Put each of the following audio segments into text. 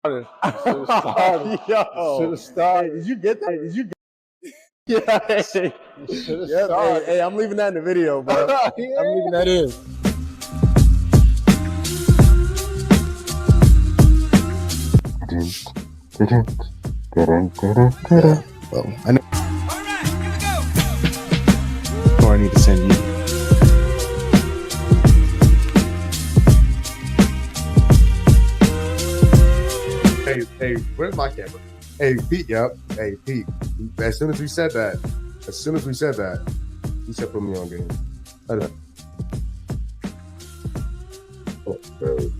Should have started. Yo, Should have started. Hey, did you get that? Did you? Yeah. Hey, Should have yep, started. hey, I'm leaving that in the video, bro. Yeah. I'm leaving that in. Well, I know. Or I need to send you. Hey, where's my camera? Hey, Pete, yep. Hey, Pete. As soon as we said that, he said put me on game. I know. Oh, really?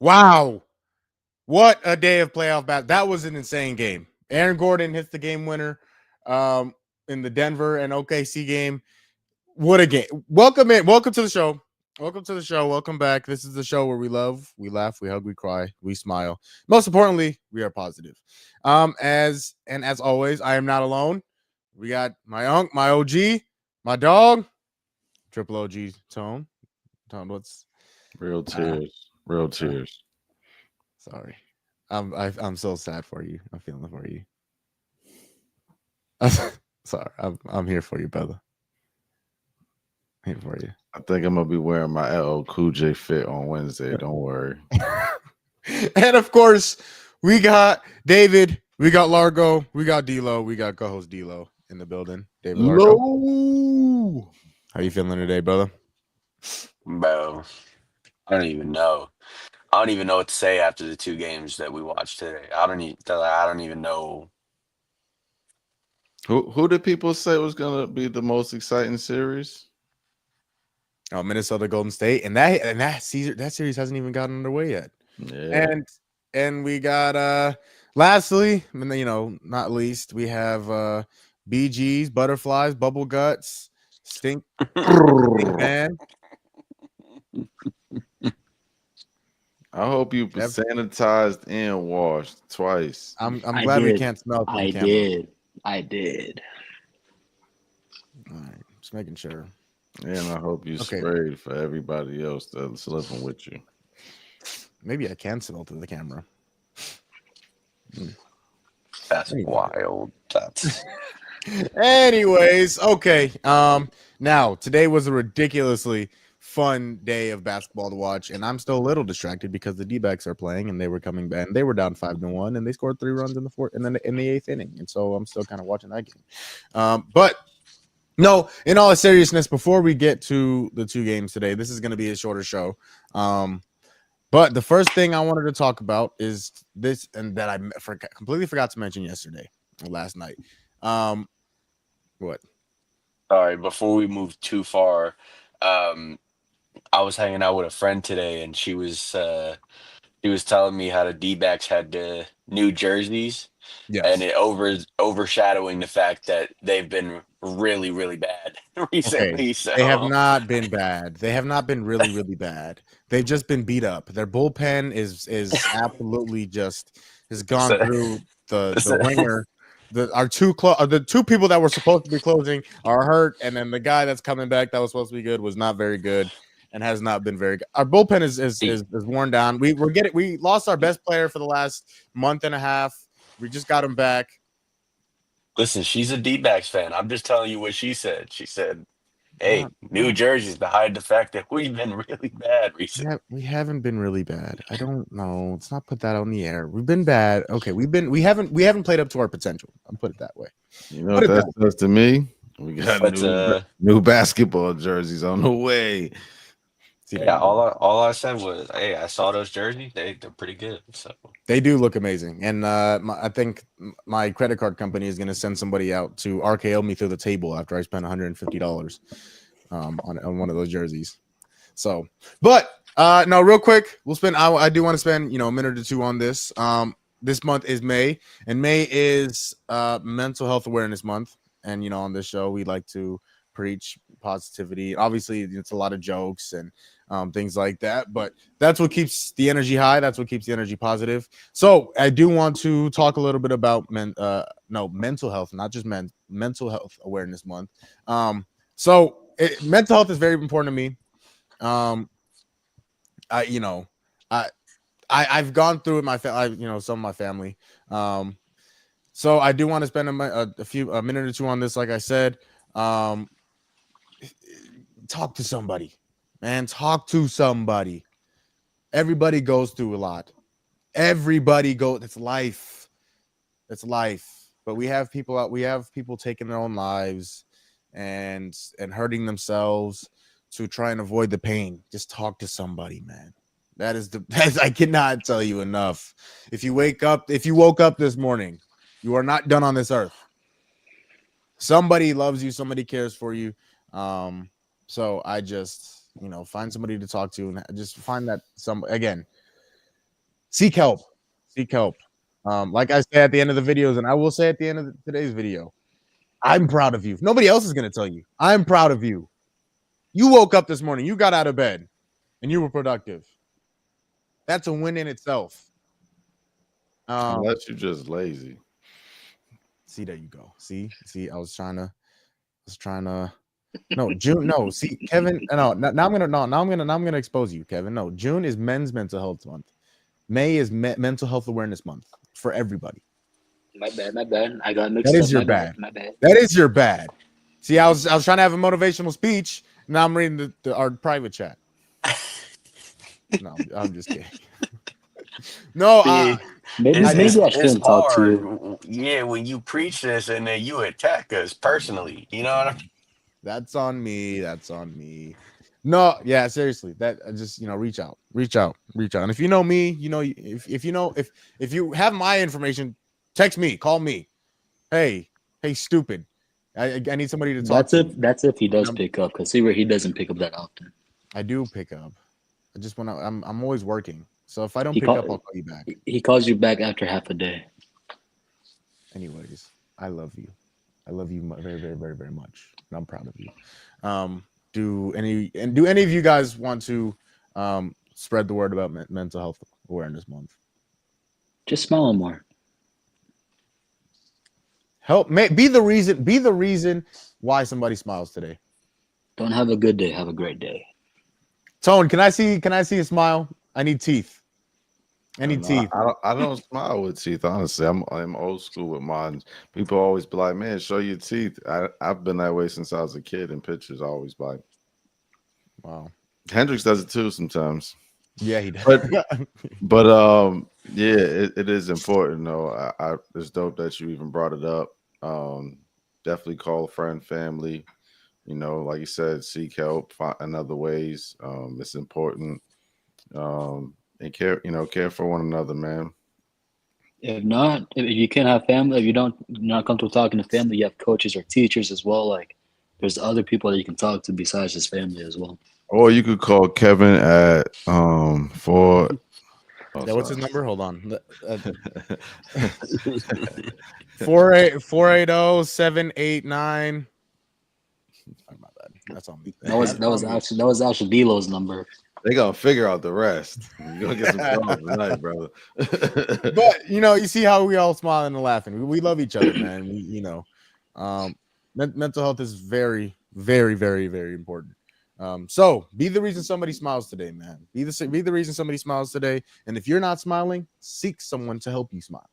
Wow. What a day of playoff basketball. That was an insane game. Aaron Gordon hits the game winner in the Denver and OKC game. What a game. Welcome to the show. Welcome back. This is the show where we love, we laugh, we hug, we cry, we smile. Most importantly, we are positive. As always, I am not alone. We got my OG, my dog, triple OG Tone. Tone, what's real tears? Sorry. I'm so sad for you. I'm feeling for you. Sorry. I'm here for you, brother. Here for you. I think I'm gonna be wearing my LL Cool J fit on Wednesday. Don't worry. And of course, we got David, we got Largo, we got D-Lo, we got co-host D-Lo in the building. David Largo. Hello. How you feeling today, brother? Bro, I don't even know. I don't even know what to say after the two games that we watched today. I don't even know. Who did people say was gonna be the most exciting series? Oh, Minnesota Golden State, and that series hasn't even gotten underway yet. Yeah. And we got lastly, not least, we have BGs, butterflies, bubble guts, stink man. I hope you sanitized and washed twice. I'm glad we can't smell. I did. All right, just making sure. And I hope you sprayed for everybody else that's living with you. Maybe I can smell through the camera. That's wild. That's Anyways, okay. Now today was a ridiculously fun day of basketball to watch, and I'm still a little distracted because the D-backs are playing and they were coming back and they were down 5-1 and they scored 3 runs in the fourth and then in the 8th inning, and so I'm still kind of watching that game. But no, in all seriousness, before we get to the two games today, this is going to be a shorter show. But the first thing I wanted to talk about is this, and that I completely forgot to mention last night. What? Sorry, before we move too far, I was hanging out with a friend today, and she was telling me how the D-backs had the new jerseys, and it overshadowing the fact that they've been really, really bad recently. Okay. So They have not been bad. They have not been really, really bad. They've just been beat up. Their bullpen is absolutely just has gone through the ringer. The two people that were supposed to be closing are hurt, and then the guy that's coming back that was supposed to be good was not very good and has not been very good. Our bullpen is worn down. We lost our best player for the last month and a half. We just got him back. Listen, she's a D-backs fan. I'm just telling you what she said. She said, "Hey, new jerseys to hide the fact that we've been really bad recently." Yeah, we haven't been really bad. I don't know. Let's not put that on the air. We've been bad. Okay, we haven't played up to our potential. I'll put it that way. You know what that says to me? We got new basketball jerseys on the way. Yeah, all I said was, "Hey, I saw those jerseys. They're pretty good." So they do look amazing, and I think my credit card company is going to send somebody out to RKO me through the table after I spent $150 on one of those jerseys. So, but no, real quick, we'll spend. I do want to spend a minute or two on this. this month is May, and May is Mental Health Awareness Month. And on this show, we like to preach positivity. Obviously, it's a lot of jokes and things like that, but that's what keeps the energy high. That's what keeps the energy positive. So I do want to talk a little bit about mental health, not just mental health awareness month. Mental health is very important to me. I've gone through it. Some of my family. So I do want to spend a minute or two on this. Like I said, talk to somebody, man. Talk to somebody. Everybody goes through a lot. It's life. It's life. But we have people out. We have people taking their own lives and hurting themselves to try and avoid the pain. Just talk to somebody, man. I cannot tell you enough. If you woke up this morning, you are not done on this earth. Somebody loves you. Somebody cares for you. So I just, find somebody to talk to and just find that seek help. Seek help. Like I say at the end of the videos, and I will say at the end of today's video, I'm proud of you. Nobody else is going to tell you. I'm proud of you. You woke up this morning. You got out of bed and you were productive. That's a win in itself. Unless you're just lazy. See, there you go. See, I was trying to no, June. No, see, Kevin. No, now I'm gonna expose you, Kevin. No, June is Men's Mental Health Month. May is Mental Health Awareness Month for everybody. My bad. I got mixed up. That is your bad. My bad. That is your bad. See, I was trying to have a motivational speech. Now I'm reading our private chat. No, I'm just kidding. No, maybe I shouldn't talk to you. Yeah, when you preach this and then you attack us personally, you know what I mean? That's on me. No, yeah, seriously. That just reach out. And if you know me, if you have my information, text me, call me. Hey, stupid. I need somebody to talk to. That's if he does pick up, because see where he doesn't pick up that often. I do pick up. I just want to. I'm always working. So if I don't pick up, I'll call you back. He calls you back after half a day. Anyways, I love you. I love you very, very, very, very much. And I'm proud of you. Do any of you guys want to spread the word about Mental Health Awareness Month? Just smile more. Be the reason why somebody smiles today. Don't have a good day. Have a great day. Tone, can I see a smile? I need teeth. I need teeth. I don't smile with teeth. Honestly, I'm old school with mine. People always be like, "Man, show your teeth." I've been that way since I was a kid. In pictures, I always like. Wow. Hendrix does it too sometimes. Yeah, he does. But yeah, it is important though. It's dope that you even brought it up. Definitely call a friend, family. Like you said, seek help, find other ways. It's important. And care for one another, man. If you can't have family, if you're not comfortable talking to family, you have coaches or teachers as well. Like, there's other people that you can talk to besides his family as well. Or you could call Kevin at 4. Yeah, what's his number? Hold on. 480-789. Sorry about that. That's on me. That was actually D'Lo's number. They gonna figure out the rest. You're gonna get some problems tonight, brother. But you see how we all smiling and laughing. We love each other, man. Mental health is very, very, very, very important. So be the reason somebody smiles today, man. Be the reason somebody smiles today. And if you're not smiling, seek someone to help you smile.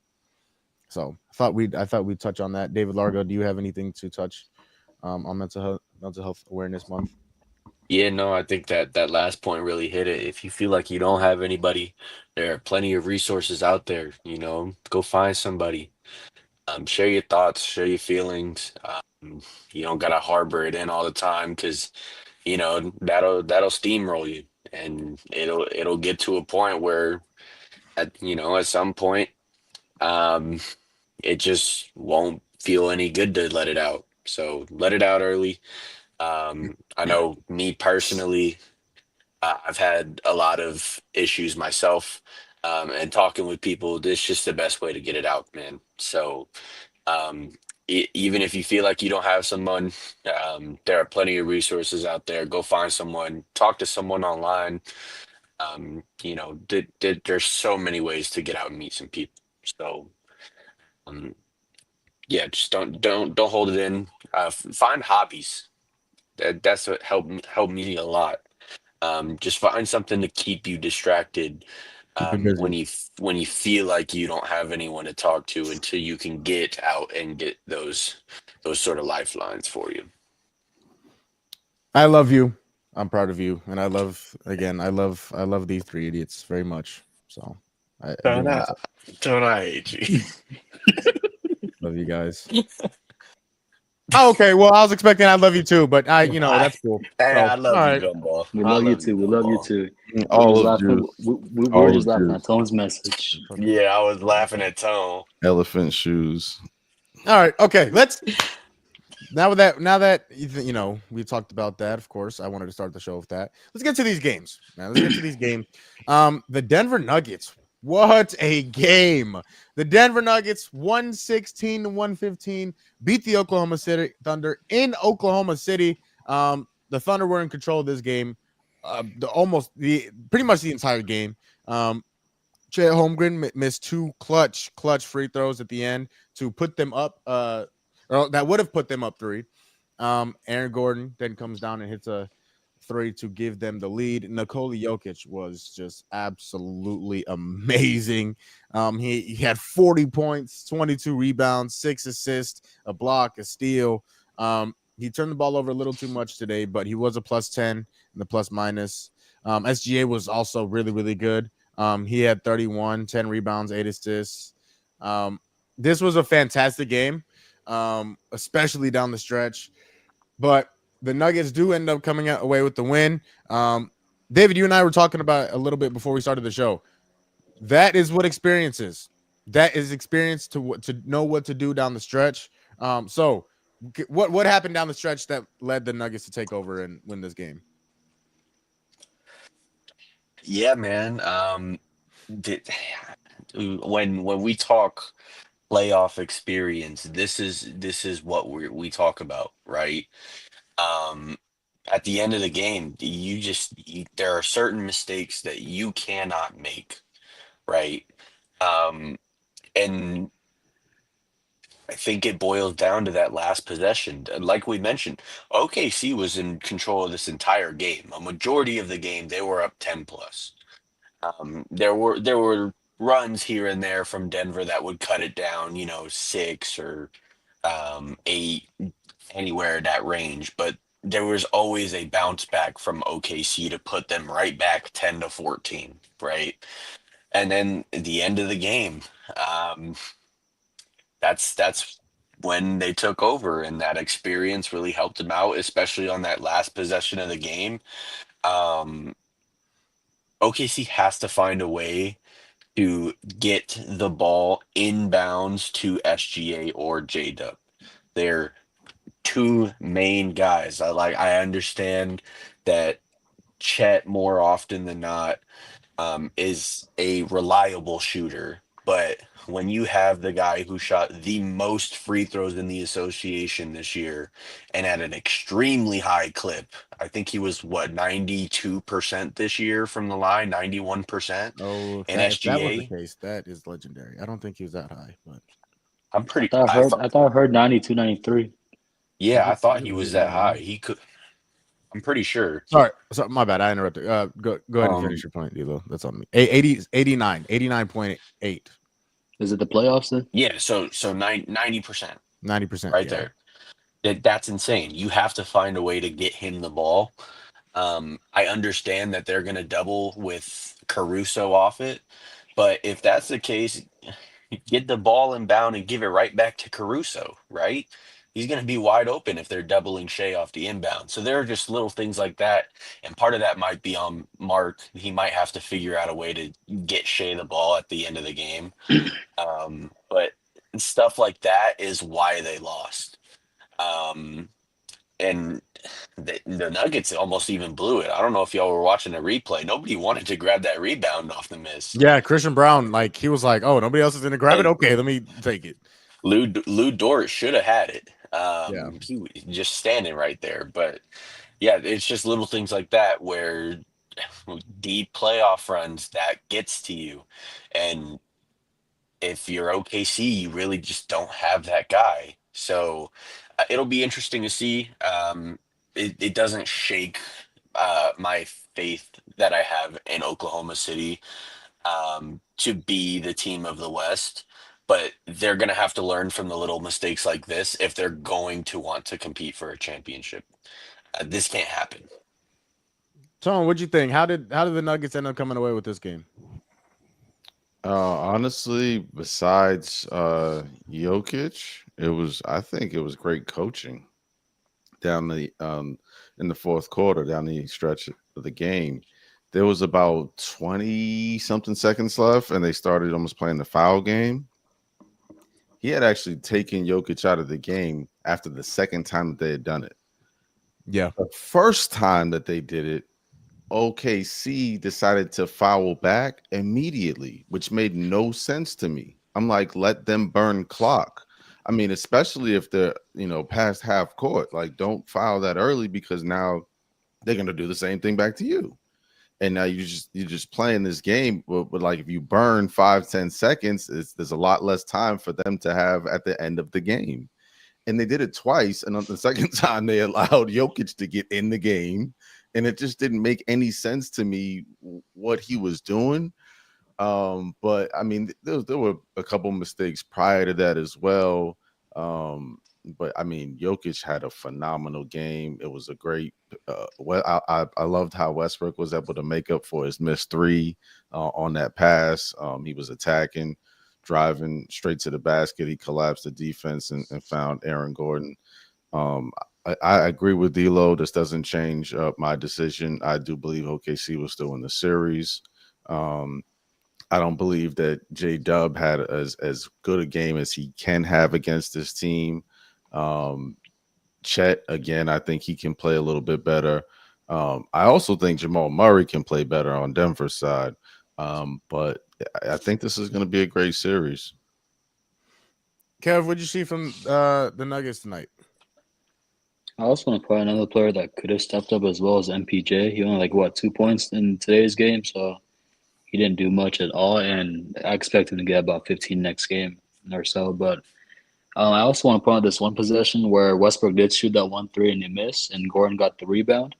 So I thought we'd touch on that. David Largo, do you have anything to touch on mental health awareness month? Yeah, no, I think that last point really hit it. If you feel like you don't have anybody, there are plenty of resources out there. Go find somebody. Share your thoughts, share your feelings. You don't gotta harbor it in all the time, because that'll steamroll you, and it'll get to a point where at some point it just won't feel any good to let it out. So let it out early. I know me personally, I've had a lot of issues myself. and talking with people. This is just the best way to get it out, man. So even if you feel like you don't have someone, there are plenty of resources out there. Go find someone, talk to someone online. There's so many ways to get out and meet some people. So, um, yeah, just don't hold it in. Find hobbies. That's what helped me a lot. Just find something to keep you distracted Keep it busy. when you feel like you don't have anyone to talk to until you can get out and get those sort of lifelines for you. I love you. I'm proud of you, and I love these three idiots very much. So, Don't I hate you? love you guys. Oh, okay, well, I was expecting I love you too, but that's cool. Hey, So, I love all you, right. Gumball. We I love you too. We love you Gumball. too. All We're of just laughing. juice. We All were just of laughing juice. at Tone's message. Yeah, I was laughing at Tone. Elephant shoes. All right, okay. Now that we talked about that. Of course, I wanted to start the show with that. Let's get to these games, man. Let's get to these games. The Denver Nuggets. What a game! The Denver Nuggets 116-115 beat the Oklahoma City Thunder in Oklahoma City. The Thunder were in control of this game, pretty much the entire game. Chet Holmgren missed two clutch free throws at the end to put them up. Or that would have put them up 3. Aaron Gordon then comes down and hits a 3 to give them the lead. Nikola Jokic was just absolutely amazing. He had 40 points, 22 rebounds, 6 assists, a block, a steal. He turned the ball over a little too much today, but he was a +10 in the plus minus. SGA was also really, really good. He had 31, 10 rebounds, 8 assists. This was a fantastic game, especially down the stretch. But the Nuggets do end up coming away with the win. David, you and I were talking about a little bit before we started the show. That is what experience is. That is experience to know what to do down the stretch. So what happened down the stretch that led the Nuggets to take over and win this game? Yeah, man. When we talk playoff experience, this is what we talk about, right? Um, at the end of the game, there are certain mistakes that you cannot make, right? Um, and I think it boils down to that last possession. Like we mentioned, OKC was in control of this entire game. A majority of the game, they were up 10 plus. There were runs here and there from Denver that would cut it down, 6 or 8, anywhere in that range. But there was always a bounce back from OKC to put them right back 10-14, right? And then at the end of the game, um, that's when they took over, and that experience really helped them out, especially on that last possession of the game. Um, OKC has to find a way to get the ball inbounds to SGA or J-Dub. They're two main guys. I understand that Chet more often than not is a reliable shooter, but when you have the guy who shot the most free throws in the association this year and at an extremely high clip, I think he was 92% this year from the line, 91% Oh, in if that was the SGA. case, that is legendary. I don't think he was that high, but I'm I pretty. thought I I heard. thought, I thought I heard 92, 93. yeah, I thought he Is was it that that high. high? He could. I'm pretty sure. Sorry, my bad. I interrupted. Go ahead and finish Um, your point, D'Lo. That's on me. 89.8, Is it the playoffs then? yeah. So 90%, 90%. right Yeah. there. That's insane. You have to find a way to get him the ball. I understand that they're going to double with Caruso off it, but if that's the case, get the ball inbound and give it right back to Caruso, right? He's going to be wide open if they're doubling Shea off the inbound. So there are just little things like that. And part of that might be on Mark. He might have to figure out a way to get Shea the ball at the end of the game. But stuff like that is why they lost. Um, and the Nuggets almost even blew it. I don't know if y'all were watching the replay. Nobody wanted to grab that rebound off the miss. Yeah, Christian Brown, like he was like, "Oh, nobody else is going to grab it. And Okay, let me take it." Lou Dort should have had it. Yeah. He was just standing right there. But yeah, it's just little things like that where deep playoff runs that gets to you. And if you're OKC, you really just don't have that guy. So it'll be interesting to see. It doesn't shake my faith that I have in Oklahoma City to be the team of the West. But they're going to have to learn from the little mistakes like this if they're going to want to compete for a championship. This can't happen. Tone, what'd you think? How did the Nuggets end up coming away with this game? Honestly, besides Jokic, I think it was great coaching down the in the fourth quarter, down the stretch of the game. There was about 20 something seconds left, and they started almost playing the foul game. He had actually taken Jokic out of the game after the second time that they had done it. Yeah. The first time that they did it, OKC decided to foul back immediately, which made no sense to me. I'm like, let them burn clock. I mean, especially if they're, past half court, like don't foul that early because now they're going to do the same thing back to you. And now you're just playing this game, but like if you burn 5-10 seconds, there's a lot less time for them to have at the end of the game. And they did it twice, and on the second time they allowed Jokic to get in the game, and it just didn't make any sense to me what he was doing. But I mean, there were a couple mistakes prior to that as well. But I mean, Jokic had a phenomenal game. It was a great. I loved how Westbrook was able to make up for his missed three on that pass. He was attacking, driving straight to the basket. He collapsed the defense and found Aaron Gordon. I agree with D'Lo. This doesn't change my decision. I do believe OKC was still in the series. I don't believe that J-Dub had as good a game as he can have against this team. Chet, again, I think he can play a little bit better. I also think Jamal Murray can play better on Denver's side. But I think this is going to be a great series. Kev, what'd you see from the Nuggets tonight? I also want to point another player that could have stepped up as well as MPJ. He only 2 points in today's game, so he didn't do much at all. And I expect him to get about 15 next game or so. But I also want to point out this one possession where Westbrook did shoot that 1-3 and he missed, and Gordon got the rebound.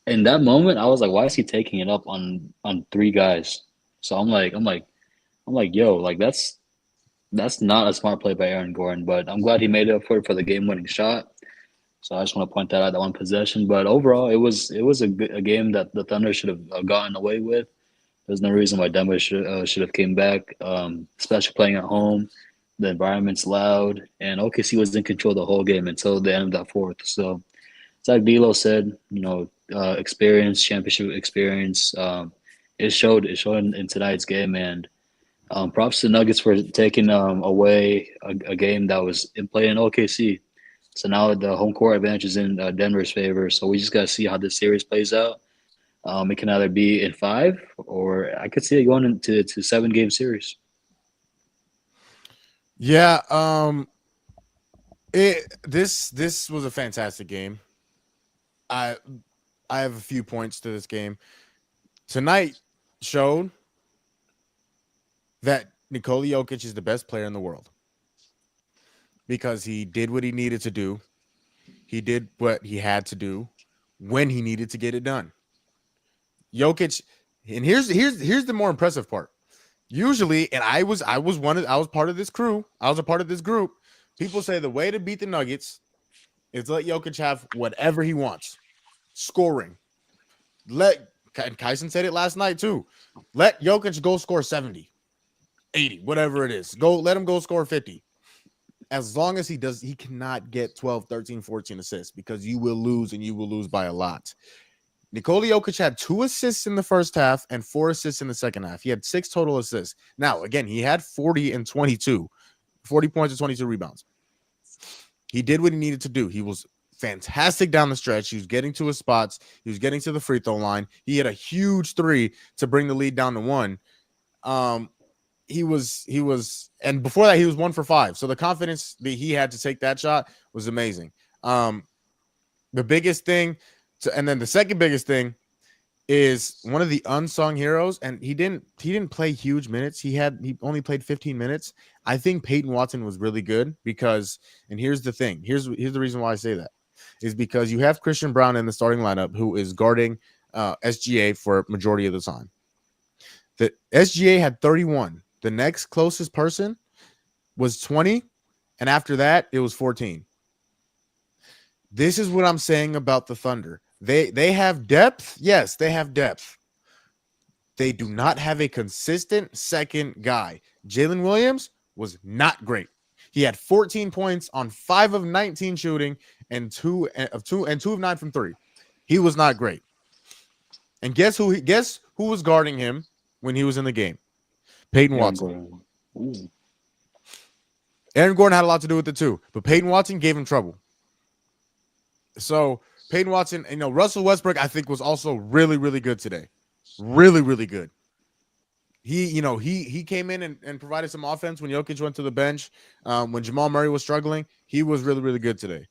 In that moment, I was like, why is he taking it up on three guys? So I'm like, yo, like that's not a smart play by Aaron Gordon. But I'm glad he made up for it for the game-winning shot. So I just want to point that out, that one possession. But overall, it was a game that the Thunder should have gotten away with. There's no reason why Denver should have came back, especially playing at home. The environment's loud, and OKC was in control the whole game until the end of that fourth. So, it's like D'Lo said, experience, championship experience. It showed in tonight's game, and props to the Nuggets for taking away a game that was in play in OKC. So now the home court advantage is in Denver's favor. So we just got to see how this series plays out. It can either be in 5, or I could see it going into 7-game series. Yeah, this was a fantastic game. I have a few points to this game. Tonight showed that Nikola Jokic is the best player in the world because he did what he needed to do. He did what he had to do when he needed to get it done. Jokic, and here's the more impressive part. Usually, and I was part of this crew. I was a part of this group. People say the way to beat the Nuggets is let Jokic have whatever he wants. Scoring. Kyson said it last night too. Let Jokic go score 70, 80, whatever it is. Let him go score 50. As long as he does, he cannot get 12, 13, 14 assists because you will lose, and you will lose by a lot. Nikola Jokic had 2 assists in the first half and 4 assists in the second half. He had 6 total assists. Now, again, he had 40 and 22, 40 points and 22 rebounds. He did what he needed to do. He was fantastic down the stretch. He was getting to his spots. He was getting to the free throw line. He had a huge 3 to bring the lead down to 1. He was, and before that, he was 1 for 5. So the confidence that he had to take that shot was amazing. The biggest thing, and then the second biggest thing is one of the unsung heroes, and he didn't play huge minutes. He only played 15 minutes. I think Peyton Watson was really good because, and here's the thing. Here's the reason why I say that is because you have Christian Brown in the starting lineup who is guarding SGA for majority of the time. The SGA had 31. The next closest person was 20, and after that, it was 14. This is what I'm saying about the Thunder. They have depth. Yes, they have depth. They do not have a consistent second guy. Jalen Williams was not great. He had 14 points on 5 of 19 shooting and 2 of 9 from 3. He was not great. And guess who was guarding him when he was in the game? Peyton Watson. Aaron Gordon had a lot to do with it too, but Peyton Watson gave him trouble. So Peyton Watson, Russell Westbrook, I think, was also really, really good today. Really, really good. He came in and provided some offense when Jokic went to the bench. When Jamal Murray was struggling, he was really, really good today.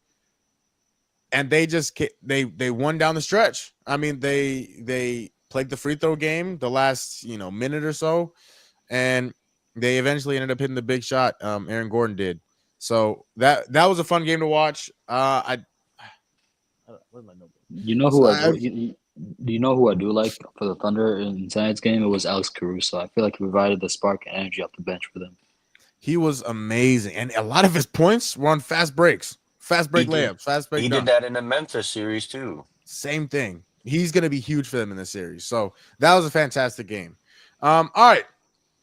And they just they won down the stretch. I mean, they played the free throw game the last minute or so, and they eventually ended up hitting the big shot. Aaron Gordon did. So that was a fun game to watch. You know who do you know who I do like for the Thunder in tonight's game? It was Alex Caruso. I feel like he provided the spark and energy off the bench for them. He was amazing, and a lot of his points were on fast breaks, fast break layups, fast break. He dunk. did that in the Memphis series too. Same thing. He's going to be huge for them in this series. So that was a fantastic game. All right.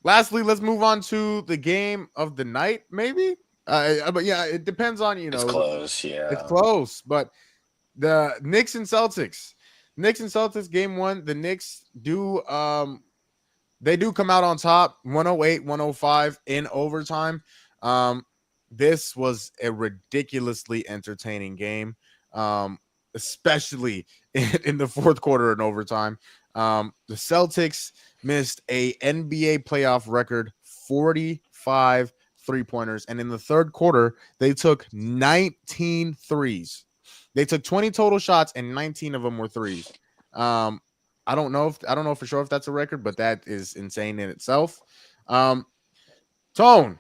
Lastly, let's move on to the game of the night, maybe. But yeah, it depends on It's close. Yeah, it's close, but. The Knicks and Celtics game 1. The Knicks do come out on top 108-105 in overtime. This was a ridiculously entertaining game, especially in the fourth quarter and overtime. The Celtics missed a NBA playoff record 45 3-pointers, and in the third quarter they took 19 threes. They took 20 total shots, and 19 of them were threes. I don't know for sure if that's a record, but that is insane in itself. Tone,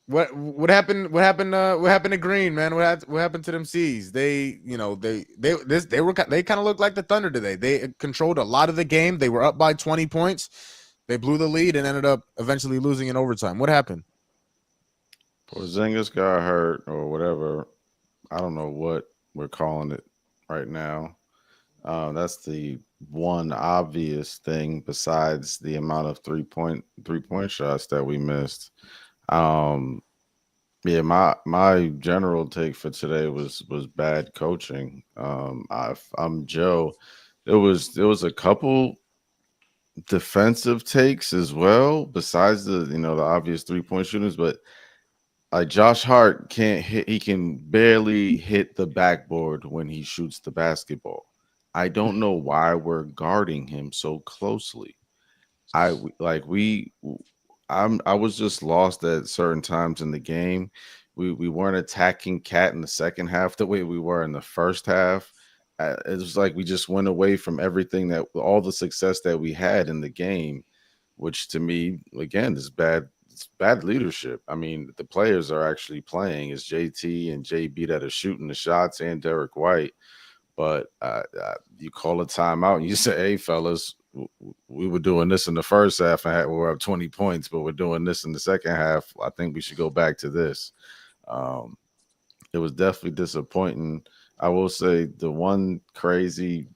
what happened? What happened to Green, man? What happened to them C's? They kind of looked like the Thunder today. They controlled a lot of the game. They were up by 20 points. They blew the lead and ended up eventually losing in overtime. What happened? Porzingis got hurt or whatever. I don't know what we're calling it right now. That's the one obvious thing besides the amount of three-point shots that we missed. Yeah, my general take for today was bad coaching. I'm Joe. There was a couple defensive takes as well, besides the obvious 3-point shooters, but like Josh Hart can't hit. He can barely hit the backboard when he shoots the basketball. I don't know why we're guarding him so closely. I was just lost at certain times in the game. We weren't attacking Cat in the second half the way we were in the first half. It was like we just went away from everything all the success that we had in the game, which to me, again, is bad. It's bad leadership. I mean, the players are actually playing. It's JT and JB that are shooting the shots and Derek White. But you call a timeout and you say, hey, fellas, we were doing this in the first half and we were up 20 points, but we're doing this in the second half. I think we should go back to this. It was definitely disappointing. I will say the one crazy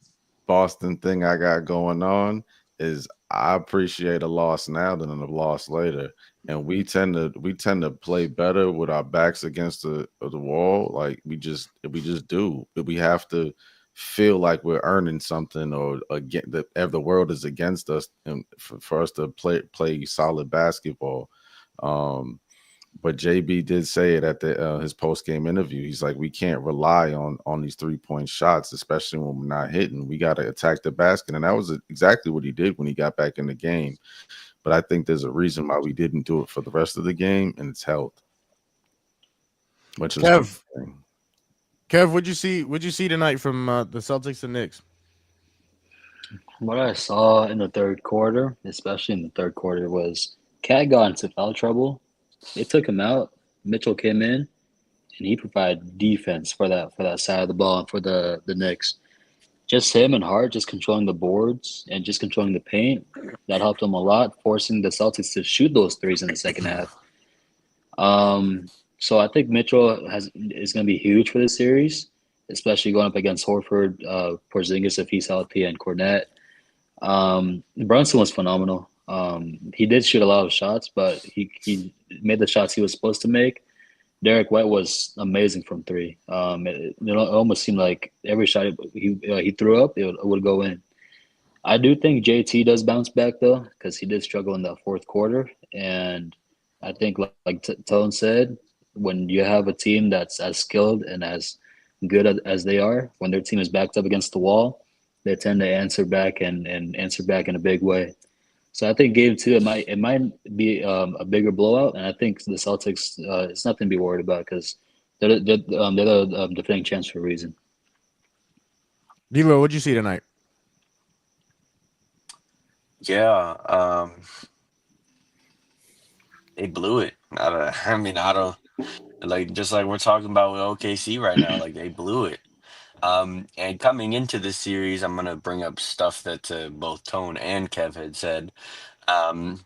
Boston thing I got going on is I appreciate a loss now than a loss later. And we tend to play better with our backs against the wall. Like we just do. But we have to feel like we're earning something, or again the world is against us, and for us to play solid basketball. But JB did say it at the his post game interview. He's like, we can't rely on these 3-point shots, especially when we're not hitting. We got to attack the basket, and that was exactly what he did when he got back in the game. But I think there's a reason why we didn't do it for the rest of the game, and it's health. Which is Kev, what'd you see tonight from the Celtics and Knicks? What I saw in the third quarter, especially in the third quarter, was Cat got into foul trouble. They took him out. Mitchell came in, and he provided defense for that side of the ball and for the Knicks. Just him and Hart just controlling the boards and just controlling the paint. That helped him a lot, forcing the Celtics to shoot those threes in the second half. So I think Mitchell is going to be huge for this series, especially going up against Horford, Porzingis if he's healthy, and Cornette. Brunson was phenomenal. He did shoot a lot of shots, but he made the shots he was supposed to make. Derek White was amazing from three. It almost seemed like every shot he threw up, it would go in. I do think JT does bounce back though, because he did struggle in the fourth quarter, and I think like Tone said, when you have a team that's as skilled and as good as they are, when their team is backed up against the wall, they tend to answer back and answer back in a big way. So I think game two, it might be a bigger blowout, and I think the Celtics, it's nothing to be worried about because they're the defending champs for a reason. D'Lo, what'd you see tonight? Yeah, they blew it. I mean, I don't like just like we're talking about with OKC right now. Like they blew it. And coming into this series, I'm gonna bring up stuff that both Tone and Kev had said. Um,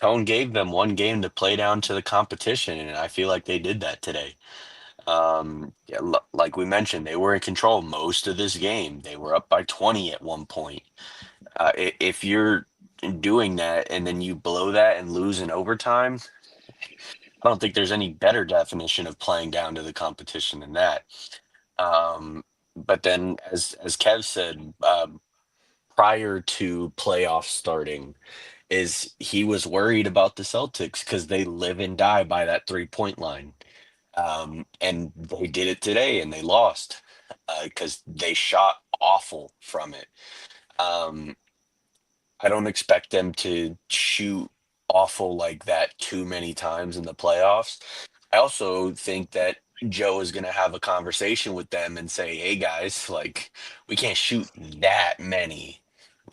Tone gave them one game to play down to the competition, and I feel like they did that today. Yeah, like we mentioned, they were in control most of this game. They were up by 20 at one point. If you're doing that and then you blow that and lose in overtime, I don't think there's any better definition of playing down to the competition than that. But then, as Kev said, prior to playoffs starting, is he was worried about the Celtics because they live and die by that 3-point line. And they did it today and they lost because they shot awful from it. I don't expect them to shoot awful like that too many times in the playoffs. I also think that Joe is going to have a conversation with them and say, hey guys, like we can't shoot that many,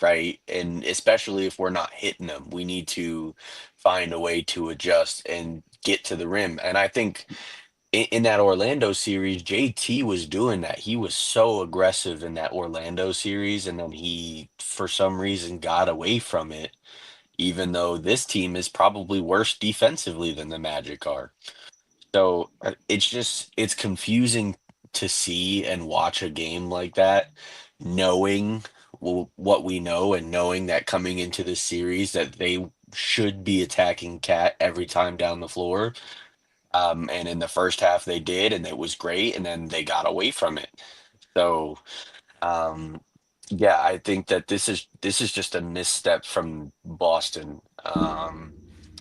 right? And especially if we're not hitting them, we need to find a way to adjust and get to the rim. And I think in that Orlando series, JT was doing that. He was so aggressive in that Orlando series, and then he, for some reason, got away from it, even though this team is probably worse defensively than the Magic are. So it's confusing to see and watch a game like that, knowing what we know and knowing that coming into the series that they should be attacking Cat every time down the floor. And in the first half they did, and it was great, and then they got away from it. So yeah, I think that this is just a misstep from Boston. And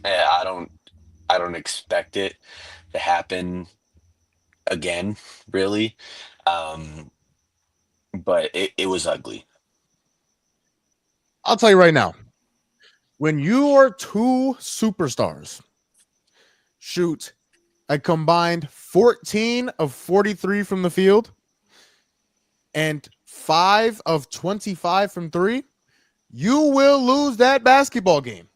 I don't expect it to happen again, really. But it was ugly. I'll tell you right now, when your two superstars shoot a combined 14 of 43 from the field and 5 of 25 from three, you will lose that basketball game.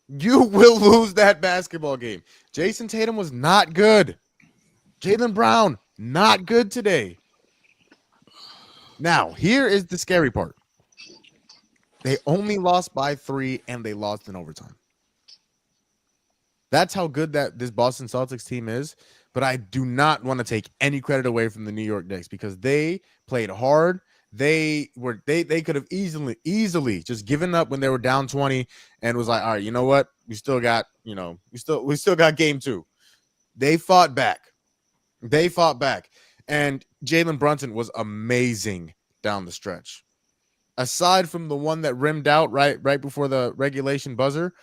You will lose that basketball game. Jason Tatum was not good. Jaylen Brown, not good today. Now, here is the scary part. They only lost by 3, and they lost in overtime. That's how good that this Boston Celtics team is. But I do not want to take any credit away from the New York Knicks because they played hard. They could have easily just given up when they were down 20 and was like, all right, you know what? We still got game 2. They fought back. And Jalen Brunson was amazing down the stretch. Aside from the one that rimmed out right before the regulation buzzer,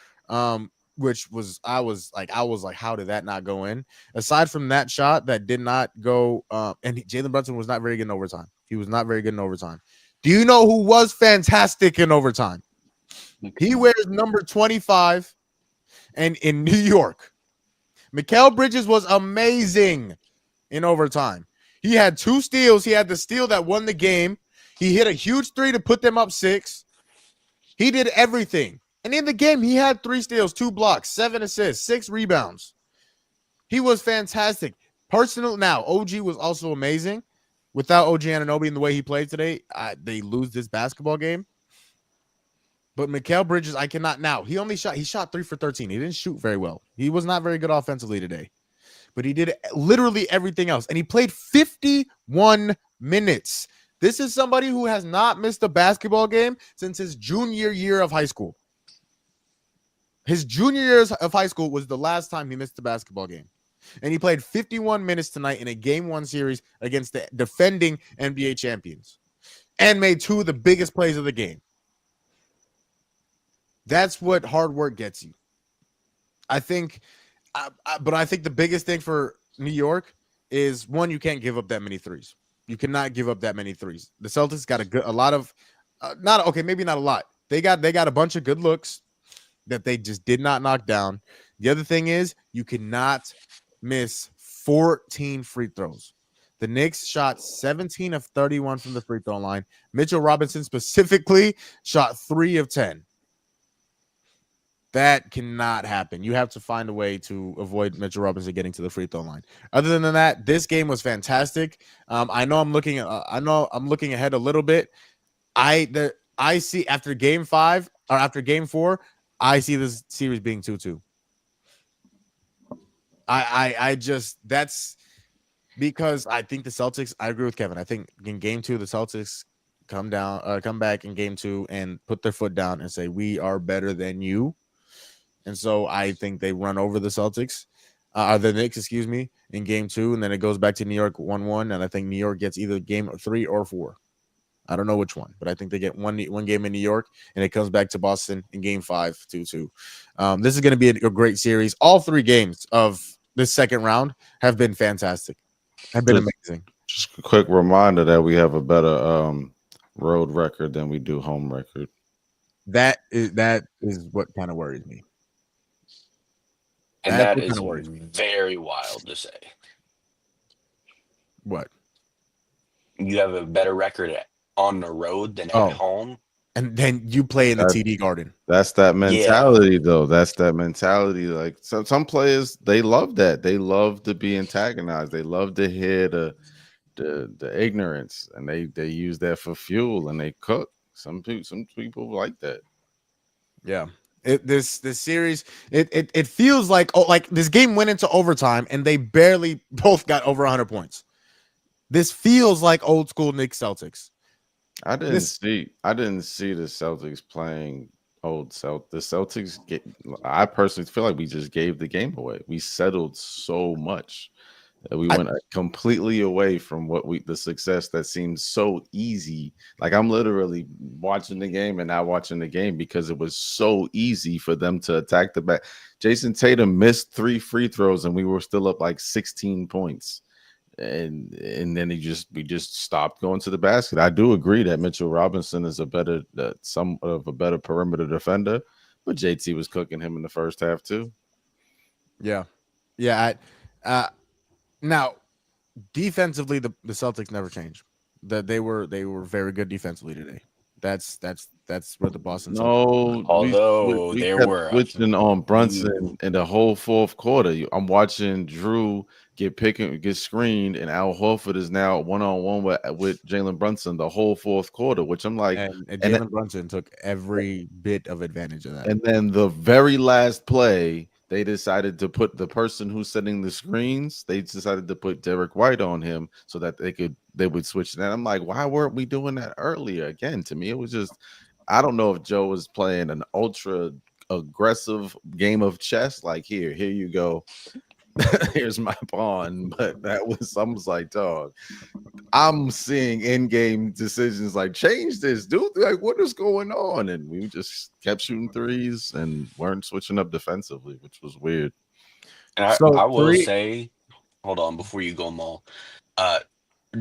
which was I was like, how did that not go in? Aside from that shot that did not go, and Jalen Brunson was not very good in overtime. He was not very good in overtime. Do you know who was fantastic in overtime? He wears number 25, and in New York, Mikal Bridges was amazing in overtime. He had 2 steals. He had the steal that won the game. He hit a huge 3 to put them up 6. He did everything. And in the game, he had 3 steals, 2 blocks, 7 assists, 6 rebounds. He was fantastic. Now, OG was also amazing. Without OG Anunoby and the way he played today, they lose this basketball game. But Mikal Bridges, I cannot now. He shot 3 for 13. He didn't shoot very well. He was not very good offensively today. But he did literally everything else. And he played 51 minutes. This is somebody who has not missed a basketball game since his junior year of high school. His junior year of high school was the last time he missed a basketball game. And he played 51 minutes tonight in a Game 1 series against the defending NBA champions. And made 2 of the biggest plays of the game. That's what hard work gets you. I think the biggest thing for New York is, one, you can't give up that many threes. You cannot give up that many threes. The Celtics got maybe not a lot. They got a bunch of good looks that they just did not knock down. The other thing is you cannot miss 14 free throws. The Knicks shot 17 of 31 from the free throw line. Mitchell Robinson specifically shot 3 of 10. That cannot happen. You have to find a way to avoid Mitchell Robinson getting to the free throw line. Other than that, this game was fantastic. I know I'm looking ahead a little bit. I see after game 5 or after game 4, I see this series being 2-2. That's because I think the Celtics, I agree with Kevin. I think in game 2, the Celtics come back in game 2 and put their foot down and say, we are better than you. And so I think they run over the Celtics, the Knicks, in game 2. And then it goes back to New York 1-1. And I think New York gets either game 3 or 4. I don't know which one, but I think they get one game in New York, and it comes back to Boston in game 5, 2-2. This is going to be a great series. All 3 games of this second round have been fantastic, have been amazing. Just a quick reminder that we have a better road record than we do home record. That is what kind of worries me. And that is very wild to say. What? You have a better record on the road than at home. And then you play in the TD Garden. That's that mentality, though. That's that mentality. Like some players, they love that. They love to be antagonized. They love to hear the ignorance, and they use that for fuel, and they cook. Some people like that. Yeah. This series, it feels like this game went into overtime and they barely both got over 100 points. This feels like old school Knicks Celtics. I didn't see the Celtics playing old Celtics. The Celtics I personally feel like we just gave the game away. We settled so much that we went completely away from the success that seems so easy. Like, I'm literally watching the game and not watching the game because it was so easy for them to attack the back. Jason Tatum missed 3 free throws and we were still up like 16 points. And then we just stopped going to the basket. I do agree that Mitchell Robinson is somewhat of a better perimeter defender, but JT was cooking him in the first half too. Yeah. Now, defensively, the Celtics never changed. They were very good defensively today. That's where the Boston. No, although we there kept were switching on Brunson in the whole fourth quarter. I'm watching Drew get screened, and Al Horford is now 1-on-1 with Jalen Brunson the whole fourth quarter, which I'm like, and Jalen Brunson took every bit of advantage of that. And then the very last play, they decided to put the person who's setting the screens. They decided to put Derek White on him so that they would switch that. I'm like, why weren't we doing that earlier? Again, to me, it was just, I don't know if Joe was playing an ultra aggressive game of chess. Like, here you go. here's my pawn. But that was, I was like, dog, I'm seeing in-game decisions like change this, dude. Like, what is going on? And we just kept shooting threes and weren't switching up defensively, which was weird. And So I will three. say, hold on before you go, Maul. Uh,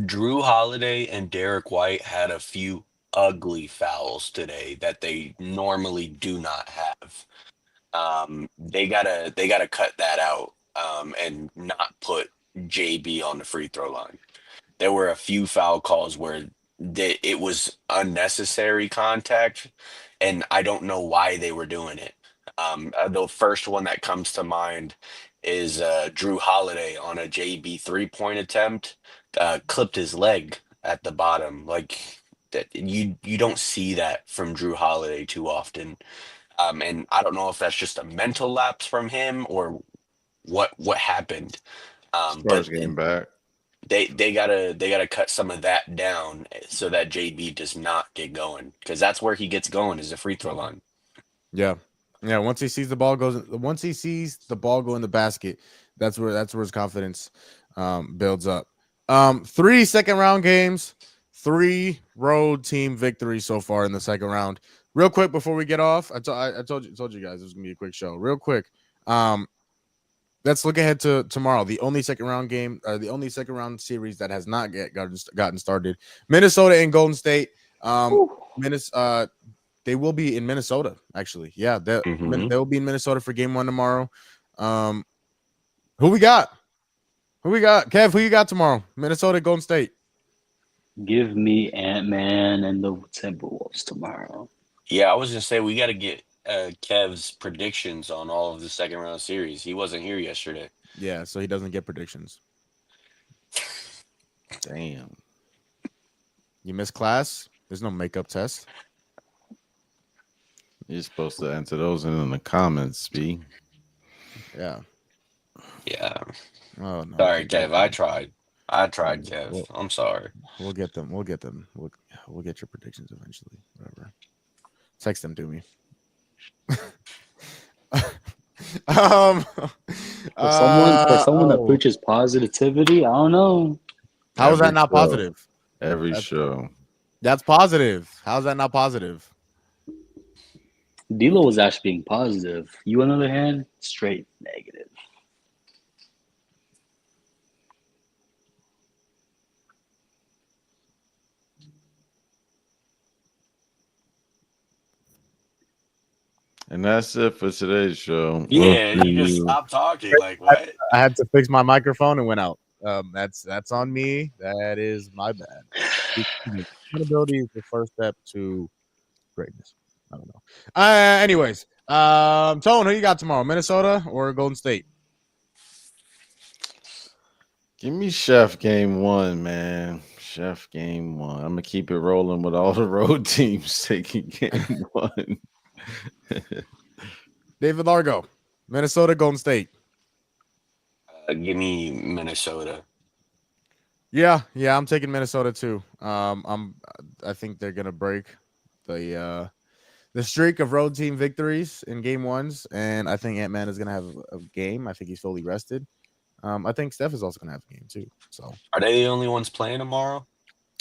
Drew Holiday and Derek White had a few ugly fouls today that they normally do not have. They gotta cut that out and not put JB on the free throw line. There were a few foul calls where it was unnecessary contact, and I don't know why they were doing it. The first one that comes to mind is Drew Holiday on a JB 3-point attempt, clipped his leg at the bottom. Like that, you don't see that from Drew Holiday too often. And I don't know if that's just a mental lapse from him or what happened. But Spurs getting back. they gotta cut some of that down so that JB does not get going, because that's where he gets going is the free throw line. Yeah. Once he sees the ball go in the basket, that's where his confidence builds up. 3 second-round games, 3 road team victories so far in the second round. Real quick before we get off, I told you guys it was gonna be a quick show. Real quick, let's look ahead to tomorrow. The only second round series that has not yet gotten started. Minnesota and Golden State. They will be in Minnesota, actually. Yeah, they'll be in Minnesota for game 1 tomorrow. Who we got? Kev, who you got tomorrow? Minnesota, Golden State. Give me Ant-Man and the Timberwolves tomorrow. Yeah, I was gonna say we got to get Kev's predictions on all of the second round series. He wasn't here yesterday. Yeah, so he doesn't get predictions. Damn. You missed class? There's no makeup test. You're supposed to enter those in the comments, B. Yeah. Yeah. Oh no. Sorry, Kev. I tried, Kev. Well, I'm sorry. We'll get them. We'll get your predictions eventually. Whatever. Text them to me. For someone that preaches positivity, I don't know. How is that not positive? Every show. That's positive. How's that not positive? D'Lo was actually being positive. You, on the other hand, straight negative. And that's it for today's show. Yeah, you just stop talking. Like what? I had to fix my microphone and went out. That's on me. That is my bad. Accountability is the first step to greatness. I don't know. Anyways, Tone, who you got tomorrow? Minnesota or Golden State? Give me Chef game 1, man. Chef game 1. I'm gonna keep it rolling with all the road teams taking game 1. David Largo, Minnesota, Golden State. Give me Minnesota. Yeah, I'm taking Minnesota too. I think they're gonna break the streak of road team victories in game 1s, and I think Ant-Man is gonna have a game. I think he's fully rested. I think Steph is also gonna have a game too. So Are they the only ones playing tomorrow?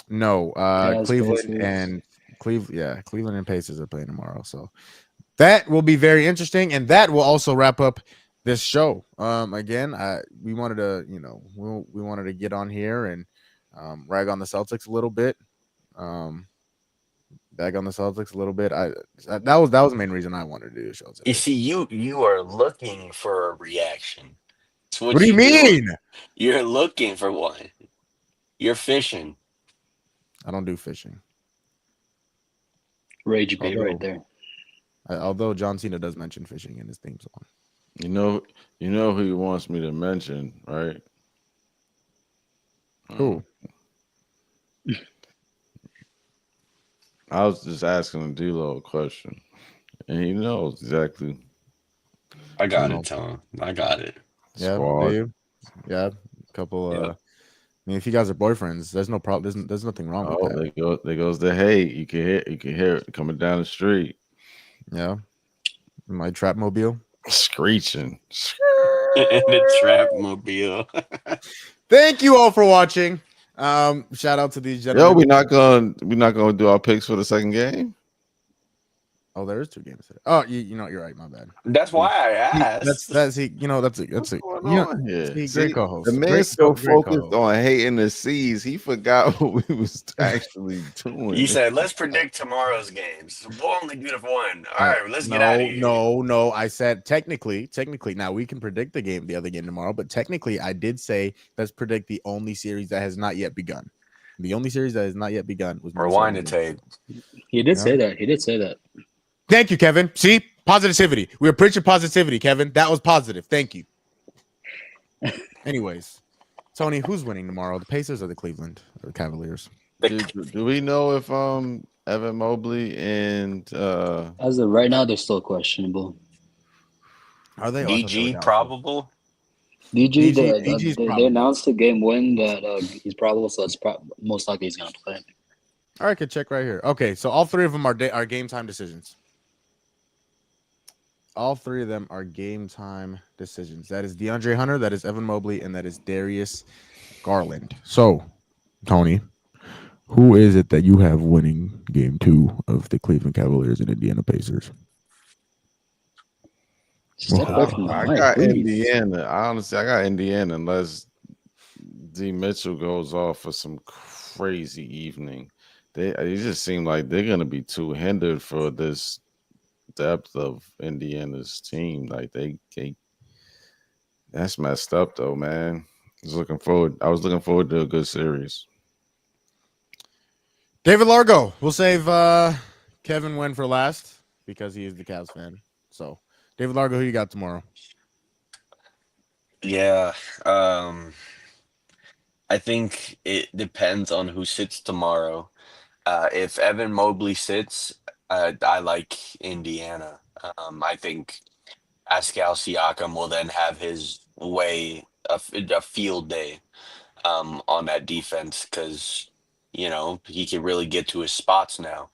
no, Cleveland and Pacers are playing tomorrow. So that will be very interesting, and that will also wrap up this show. Again, we wanted to, we wanted to get on here and rag on the Celtics a little bit. Bag on the Celtics a little bit. That was the main reason I wanted to do the show today. You see, you are looking for a reaction. What do you mean? You're looking for one. You're fishing. I don't do fishing. Rage bait right there. Although John Cena does mention fishing in his theme song. You know who he wants me to mention, right? Who? I was just asking D'Lo a question, and he knows exactly. I got it, Tom. I got it. Yeah, Squad. do you? Yeah, a couple. Yeah. I mean, if you guys are boyfriends, there's no problem. There's nothing wrong with that. There goes the hate. You can hear it coming down the street. Yeah, my trap mobile screeching. In the trap mobile. Thank you all for watching. Shout out to these Yo, gentlemen. we're not gonna do our picks for the second game. Oh, there is 2 games today. Oh, you know, you're right. My bad. That's why I asked. That's he. You know, that's What's it. going You know, on here? see, See, great co-host. the man's so focused on hating the C's, he forgot what we was actually doing. You said, let's predict tomorrow's games. We'll only do the one. All right, let's get out of here. No. I said technically. Now we can predict the other game tomorrow, but technically, I did say let's predict the only series that has not yet begun. The only series that has not yet begun was Rewind the tape. He did say that. Thank you, Kevin. See, positivity. We were preaching positivity, Kevin. That was positive. Thank you. Anyways, Tony, who's winning tomorrow? The Pacers or the Cleveland or the Cavaliers? Do we know if Evan Mobley and As of right now, they're still questionable. Are they? DG probable? DG, DG's they announced the game win that he's probable, so it's most likely he's going to play. All right, I can check right here. Okay, so all 3 of them are game time decisions. All 3 of them are game time decisions. That is DeAndre Hunter, that is Evan Mobley, and that is Darius Garland. So, Tony, who is it that you have winning game 2 of the Cleveland Cavaliers and Indiana Pacers? I got Indiana. Honestly, I got Indiana unless D. Mitchell goes off for some crazy evening. It just seem like they're gonna be too hindered for this depth of Indiana's team. Like they that's messed up though, man. I was looking forward to a good series. David Largo. We'll save Kevin Wynn for last because he is the Cavs fan. So, David Largo, who you got tomorrow? Yeah. I think it depends on who sits tomorrow. If Evan Mobley sits, I like Indiana. I think Pascal Siakam will then have his way, a field day on that defense because, he can really get to his spots now.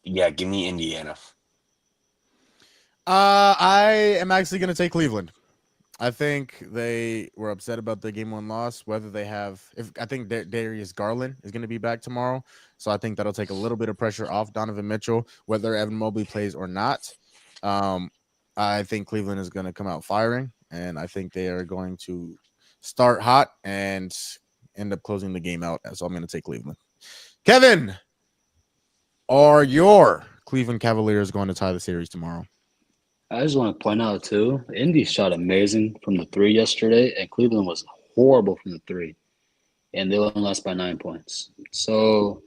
Yeah, give me Indiana. I am actually going to take Cleveland. I think they were upset about the game 1 loss. Whether they have, I think Darius Garland is going to be back tomorrow, so I think that'll take a little bit of pressure off Donovan Mitchell, whether Evan Mobley plays or not. I think Cleveland is going to come out firing, and I think they are going to start hot and end up closing the game out. So I'm going to take Cleveland. Kevin, are your Cleveland Cavaliers going to tie the series tomorrow? I just want to point out, too, Indy shot amazing from the 3 yesterday, and Cleveland was horrible from the 3. And they only lost by 9 points. So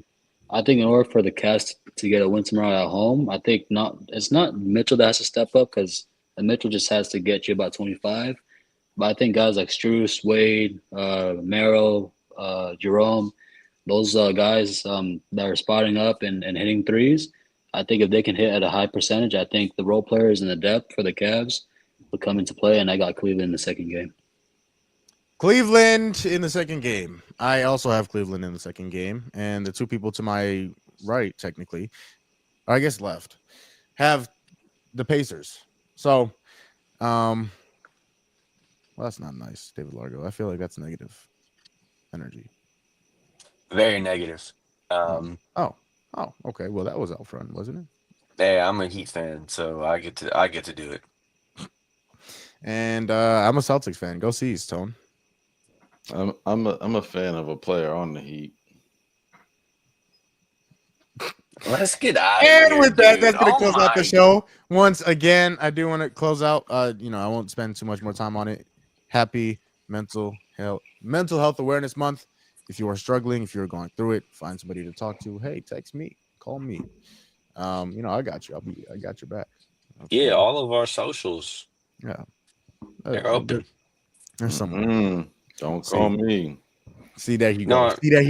I think in order for the Cavs to get a win tomorrow at home, I think it's not Mitchell that has to step up because Mitchell just has to get you about 25. But I think guys like Strus, Wade, Merrill, Jerome, those guys that are spotting up and hitting threes, I think if they can hit at a high percentage, I think the role players and the depth for the Cavs will come into play, and I got Cleveland in the second game. Cleveland in the second game. I also have Cleveland in the second game, and the 2 people to my right, technically, or I guess left, have the Pacers. So, well, that's not nice, David Largo. I feel like that's negative energy. Very negative. Oh, okay. Well, that was out front, wasn't it? Hey, I'm a Heat fan, so I get to do it. And I'm a Celtics fan. Go C's, Tone. I'm a fan of a player on the Heat. Let's get out of here. And with that, dude. that's going to close out the show. Once again, I do want to close out. I won't spend too much more time on it. Happy Mental Health Awareness Month. If you are struggling, if you're going through it, find somebody to talk to. Hey, text me, call me. I got you. I got your back. Yeah, all of our socials. Yeah, they're open. There's someone. Don't call me. See, there you go. See, there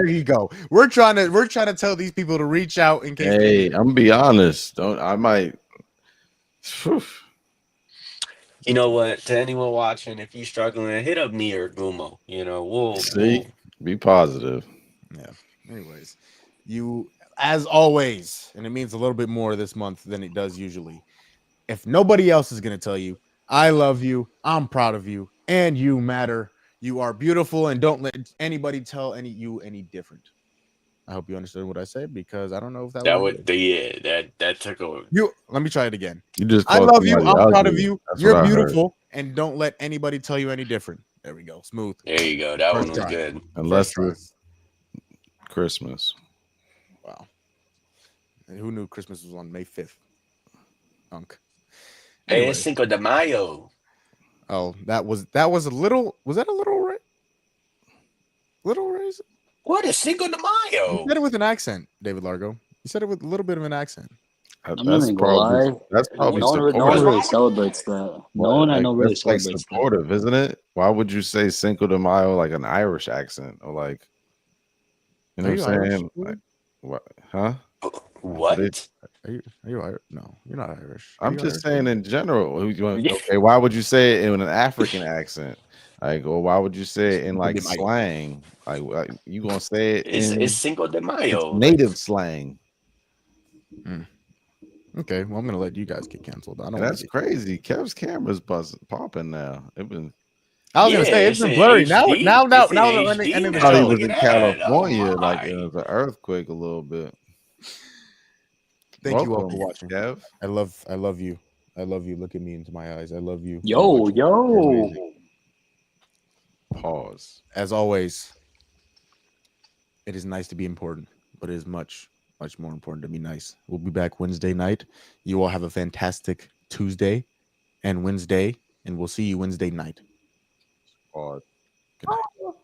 you go. We're trying to tell these people to reach out in case. Hey, I'm gonna be honest. I might. You know what? To anyone watching, if you're struggling, hit up me or Gumo. We'll be positive. Yeah. Anyways, you, as always, and it means a little bit more this month than it does usually. if nobody else is going to tell you, I love you, I'm proud of you, and you matter. You are beautiful, and don't let anybody tell you any different. I hope you understood what I said because I don't know if that was that took a you. Let me try it again. You just I called love you. somebody I'm proud of ugly. you. That's You're what I heard. beautiful, and don't let anybody tell you any different. There we go. Smooth. there you go. That First one was try. good. Unless try. it's Christmas. Wow. And who knew Christmas was on May 5th? Unk. Hey, Anyway. it's Cinco de Mayo. Oh, that was a little. Was that a little little racist? What is Cinco de You Mayo? said it with an accent, David Largo. You said it with a little bit of an accent. I'm not even gonna lie. That's probably No one supportive. really celebrates that. No one I know really That's like celebrates that. supportive, isn't it? Why would you say Cinco de Mayo like an Irish accent or like, you know Are what you I'm Irish? saying? Like, what? Huh? What? Are you Irish? No, you're not Irish. Are I'm you just Irish? saying in general. Yeah. Okay, why would you say it in an African accent? Like, or why would you say it in Cinco like de Mayo. slang? Like, you gonna say it It's in Cinco de its Mayo. native slang? Okay, well, I'm gonna let you guys get canceled. I don't. And wanna that's get crazy. Kev's camera's popping now. It been. I was gonna say it's been blurry. Now It's in the ending of the Thought he show. was Look in at that. California, Oh, like it my. was an earthquake a little bit. Thank you all Welcome, for watching. Kev. I love you. I love you. Look at me into my eyes. I love you. so Yo, much. You're amazing. Pause. As always, it is nice to be important, but it is much more important to be nice. We'll be back Wednesday night. You all have a fantastic Tuesday and Wednesday, and we'll see you Wednesday night. Pause. Good night.